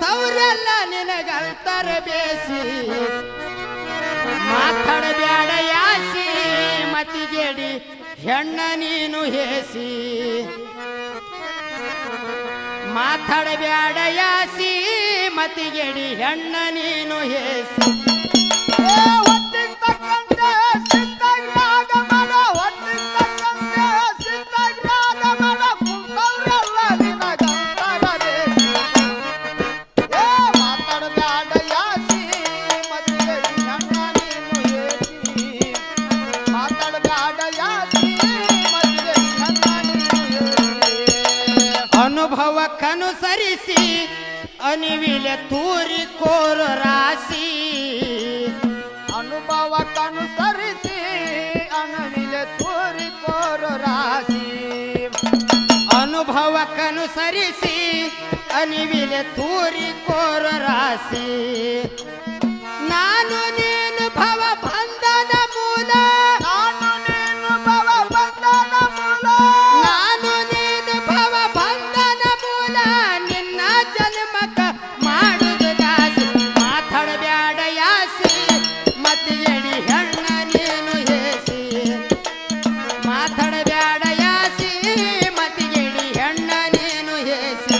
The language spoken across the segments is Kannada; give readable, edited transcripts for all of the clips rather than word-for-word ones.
ಕುಂತವ್ರೆಲ್ಲ ನಿನಗಲ್ತರ ಬೇಸಿ ಮಾತಾಡಬ್ಯಾಡ ಯಾಸಿ ಮತಿಗೆಡಿ ಹೆಣ್ಣ ನೀನು ಹೇಸಿ ಮಾತಾಡಬ್ಯಾಡ ಯಾಸಿ ಮತಿಗೆಡಿ ಹೆಣ್ಣ ನೀನು ಹೇಸಿ ಅನುಭವಕ್ಕನುಸರಿಸಿ ಅನಿವಿಲೆ ತೂರಿಕೋರು ರಾಶಿ ಅನುಭವಕ್ಕನುಸರಿಸಿ ಅನಿವಿಲೆ ತೂರಿಕೋರು ರಾಶಿ ಅನುಭವಕ್ಕನುಸರಿಸಿ ಅನಿವಿಲೆ ತೂರಿಕೋರು ರಾಶಿ ನಾನು ನೀನು ಭವ ಬಂಧನ ಮೂಲ ನಾನು ನೀನು ಭವ ಬಂಧನ ಮೂಲ ನಾನು ನೀನು ಭವ ಬಂಧನ ಮೂಲ ನಿನ್ನ ಜನ್ಮಕ ಮಾಡುದು ದಾಸಿ ಮಾತಾಡಬ್ಯಾಡ ಯಾಸಿ ಮತಿಗೆಡಿ ಹೆಣ್ಣ ನೀನು ಹೇಸಿ ಮಾತಾಡಬ್ಯಾಡ ಯಾಸಿ ಮತಿಗೆಡಿ ಹೆಣ್ಣ ನೀನು ಹೇಸಿ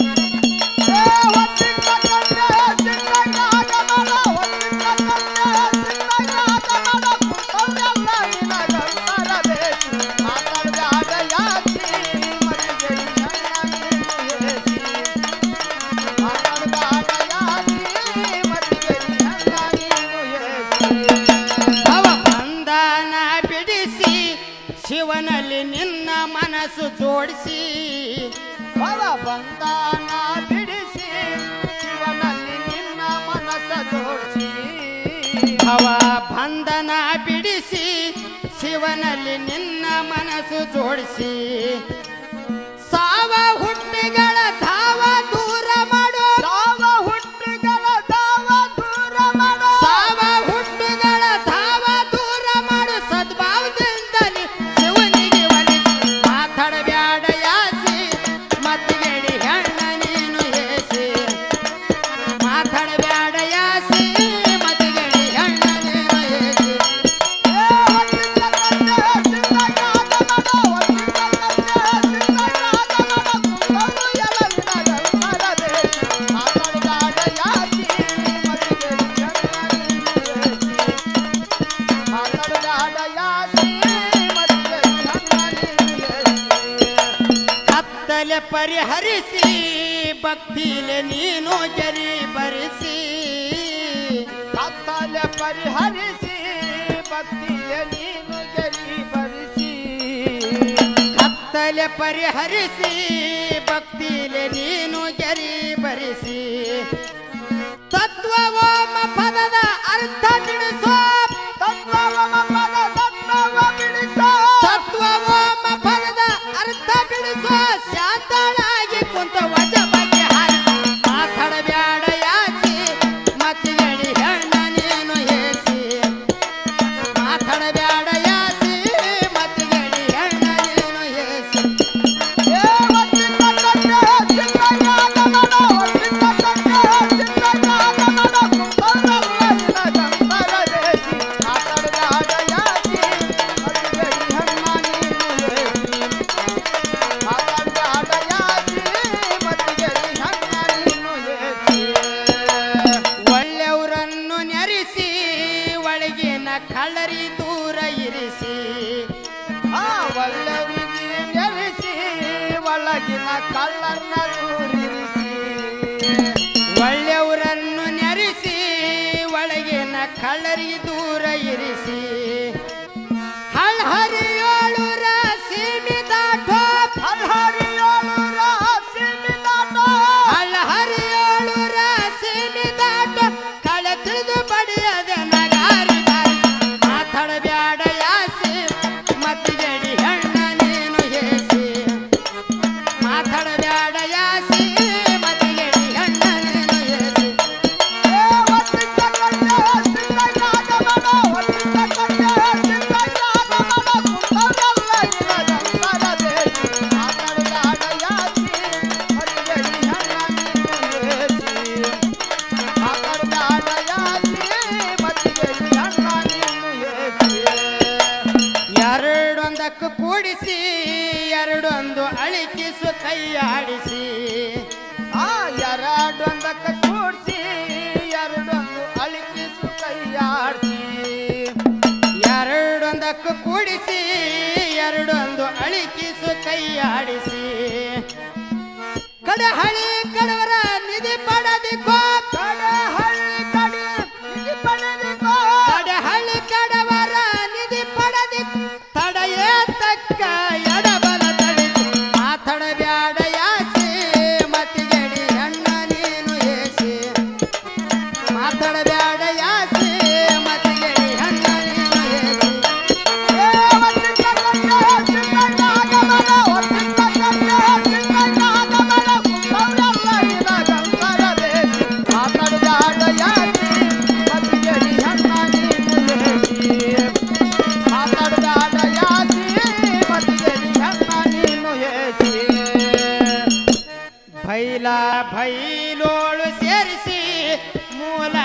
ಶಿವನಲ್ಲಿ ನಿನ್ನ ಮನಸ್ಸು ಜೋಡಿಸಿ ಭವ ಬಂಧನ ಬಿಡಿಸಿ ಶಿವನಲ್ಲಿ ನಿನ್ನ ಮನಸ್ಸು ಜೋಡಿಸಿ ಭವ ಬಂಧನ ಬಿಡಿಸಿ ಶಿವನಲ್ಲಿ ನಿನ್ನ ಮನಸ್ಸು ಜೋಡಿಸಿ ಸಾವ ಹುಟ್ಟಿಗಳ ಧಾವ ದೂರ ಮಾಡು ಸಾವ ಹುಟ್ಟಿಗಳ ಧಾವ ದೂರ ಮಾಡು ಸಾವ ಹುಟ್ಟುಗಳ ಧಾವ ದೂರ ಮಾಡು ಸದ್ಭಾವದಿಂದಲೇ ಶಿವನಿಗೆ ಒಲಿಸಿ ಮಾತಾಡಬ್ಯಾಡ ಯಾಸಿ ಮತಿಗೆಡಿ ಹೆಣ್ಣ ನೀನು ಹೇಸಿ ಮಾತಾಡಬ್ಯಾಡ ಯಾಸಿ ಮತಿಗೆಡಿ ಹೆಣ್ಣ ನೀನು ಹೇಸಿ ಕತ್ತಲೆ ಪರಿಹರಿಸಿ ಭಕ್ತಿಲೆ ನೀನು ಜರಿ ಬರಿಸಿ ಕತ್ತಲೆ ಪರಿಹರಿಸಿ ಭಕ್ತಿಯ ನೀನು ಗೆರಿ ಬರಿಸಿ ಕತ್ತಲೆ ಪರಿಹರಿಸಿ ಭಕ್ತಿಲೆ ನೀನು ಜರಿ ಬರಿಸಿ ತತ್ವ ಓಮ ಪದದ ಅರ್ಥ ತಿಳಿಸೋ ತತ್ವವ ಪದ ತತ್ವವ ಬಿಡಿಸೋ ತತ್ವ ಓಮ ಪದದ ಅರ್ಥ ಬಿಡಿಸೋ ಶಾಂತಳಾಗಿ ಕುಂತ ವಜ ಬಗ್ಗೆ ಹಾರಿ ಮಾತಾಡಬ್ಯಾಡ ಯಾಸಿ ಮತಿಗೆಡಿ ಹೆಣ್ಣ ನೀನು ಹೇಸಿ ಮಾತಾಡಬ್ಯಾಡ ಯಾಸಿ ಮತಿಗೆಡಿ ಹೆಣ್ಣ ನೀನು ಹೇಸಿ ಕೂಡಿಸಿ ಎರಡೊಂದು ಅಳಿಕಿಸು ಕೈಯಾಡಿಸಿ ಕಡಹಳ್ಳಿ ಕಡವರ ನಿಧಿ ಪಡೆದಿಕೋ ಕಡಹಳ್ಳಿ ಕಡಿ ನಿಧಿ ಪಡೆದಿಕೋ ಕಡಹಳ್ಳಿ ಕಡವರ ನಿಧಿ ಪಡೆದಿ ತಡೆಯೇ ತಕ್ಕ ಎಡಬಲ ತಡೆದು ಮಾತಾಡಬ್ಯಾಡ ಯಾಸಿ ಮತಿಗೆಡಿ ಹೆಣ್ಣ ನೀನು ಏಸಿ ಮಾತಾಡಬ್ಯಾಡ ಯಾಸಿ ಮತಿಗೆಡಿ ಹೆಣ್ಣ ನೀನು ಏಸಿ ಬೈಲ ಬೈಲೋಳು ಸೇರಿಸಿ ಮೂಲ